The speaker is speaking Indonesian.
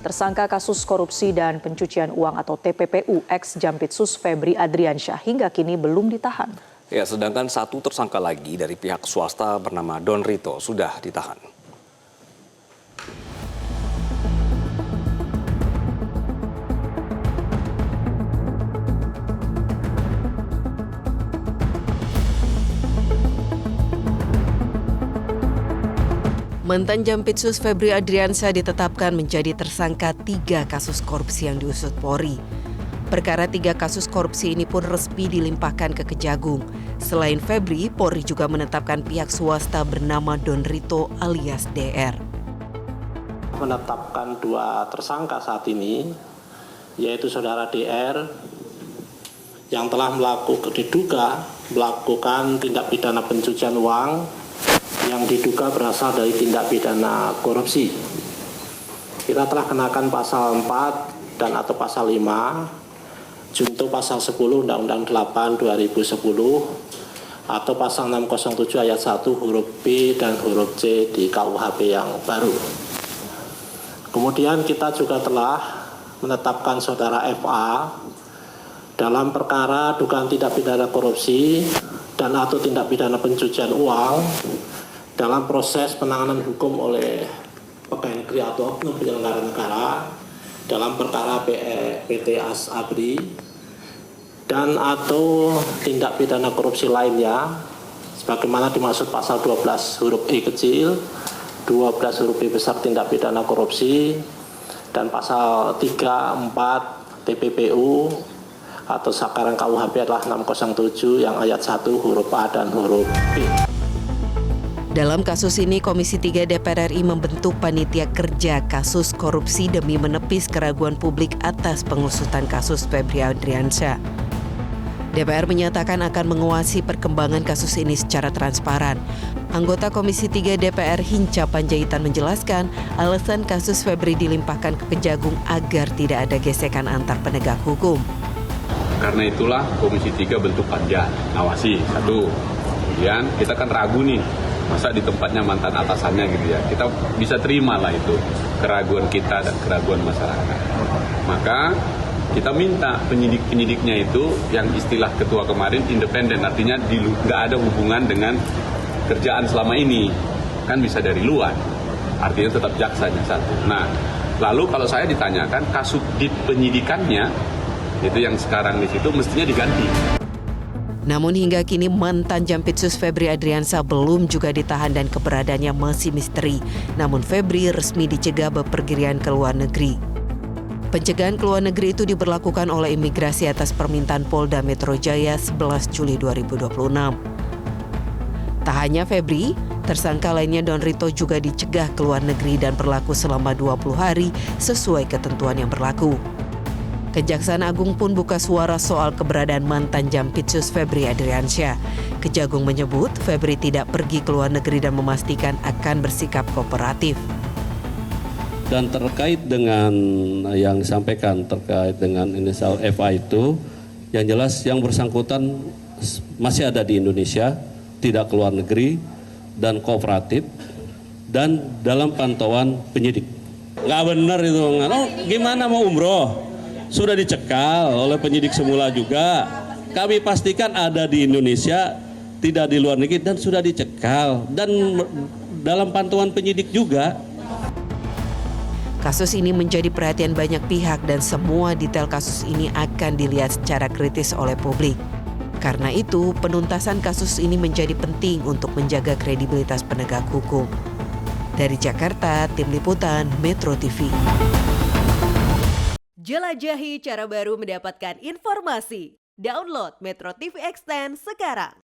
tersangka kasus korupsi dan pencucian uang atau TPPU ex Jampitsus Febri Adriansyah hingga kini belum ditahan. Ya, sedangkan satu tersangka lagi dari pihak swasta bernama Don Rito sudah ditahan. Mantan Jampitsus Febri Adriansyah ditetapkan menjadi tersangka 3 kasus korupsi yang diusut Polri. Perkara 3 kasus korupsi ini pun resmi dilimpahkan ke Kejagung. Selain Febri, Polri juga menetapkan pihak swasta bernama Don Rito alias DR. Menetapkan 2 tersangka saat ini, yaitu saudara DR yang telah diduga melakukan tindak pidana pencucian uang yang diduga berasal dari tindak pidana korupsi. Kita telah kenakan pasal 4 dan atau pasal 5, junto pasal 10 Undang-Undang 8 2010 atau pasal 607 ayat 1 huruf B dan huruf C di KUHP yang baru. Kemudian kita juga telah menetapkan saudara FA dalam perkara dugaan tindak pidana korupsi dan atau tindak pidana pencucian uang dalam proses penanganan hukum oleh pegawai negeri atau oknum penyelenggara negara dalam perkara PT ASABRI dan atau tindak pidana korupsi lainnya sebagaimana dimaksud pasal 12 huruf E kecil, 12 huruf B besar tindak pidana korupsi dan pasal 3, 4 TPPU atau sekarang KUHP adalah 607 yang ayat 1 huruf A dan huruf B. Dalam kasus ini, Komisi 3 DPR RI membentuk panitia kerja kasus korupsi demi menepis keraguan publik atas pengusutan kasus Febri Adriansyah. DPR menyatakan akan mengawasi perkembangan kasus ini secara transparan. Anggota Komisi 3 DPR Hinca Panjaitan menjelaskan alasan kasus Febri dilimpahkan ke Kejagung agar tidak ada gesekan antar penegak hukum. Karena itulah Komisi 3 bentuk panja, ngawasi, satu. Kemudian kita kan ragu nih, masa di tempatnya mantan atasannya gitu ya. Kita bisa terima lah itu keraguan kita dan keraguan masyarakat. Maka kita minta penyidik-penyidiknya itu yang istilah ketua kemarin independen, artinya nggak ada hubungan dengan kerjaan selama ini. Kan bisa dari luar, artinya tetap jaksanya satu. Nah, lalu kalau saya ditanyakan kasus di penyidikannya, itu yang sekarang di situ mestinya diganti. Namun hingga kini mantan Jampitsus Febri Adriansyah belum juga ditahan dan keberadaannya masih misteri. Namun Febri resmi dicegah bepergian ke luar negeri. Pencegahan ke luar negeri itu diberlakukan oleh imigrasi atas permintaan Polda Metro Jaya 11 Juli 2026. Tak hanya Febri, tersangka lainnya Don Rito juga dicegah ke luar negeri dan berlaku selama 20 hari sesuai ketentuan yang berlaku. Kejaksaan Agung pun buka suara soal keberadaan mantan Jampitsus Febri Adriansyah. Kejagung menyebut Febri tidak pergi ke luar negeri dan memastikan akan bersikap kooperatif. Dan terkait dengan yang disampaikan terkait dengan inisial FA itu, yang jelas yang bersangkutan masih ada di Indonesia, tidak ke luar negeri dan kooperatif dan dalam pantauan penyidik. Nggak benar itu, gimana mau umroh? Sudah dicekal oleh penyidik semula juga. Kami pastikan ada di Indonesia, tidak di luar negeri dan sudah dicekal dan dalam pantauan penyidik juga. Kasus ini menjadi perhatian banyak pihak dan semua detail kasus ini akan dilihat secara kritis oleh publik. Karena itu, penuntasan kasus ini menjadi penting untuk menjaga kredibilitas penegak hukum. Dari Jakarta, Tim Liputan Metro TV. Jelajahi cara baru mendapatkan informasi. Download Metro TV Extend sekarang.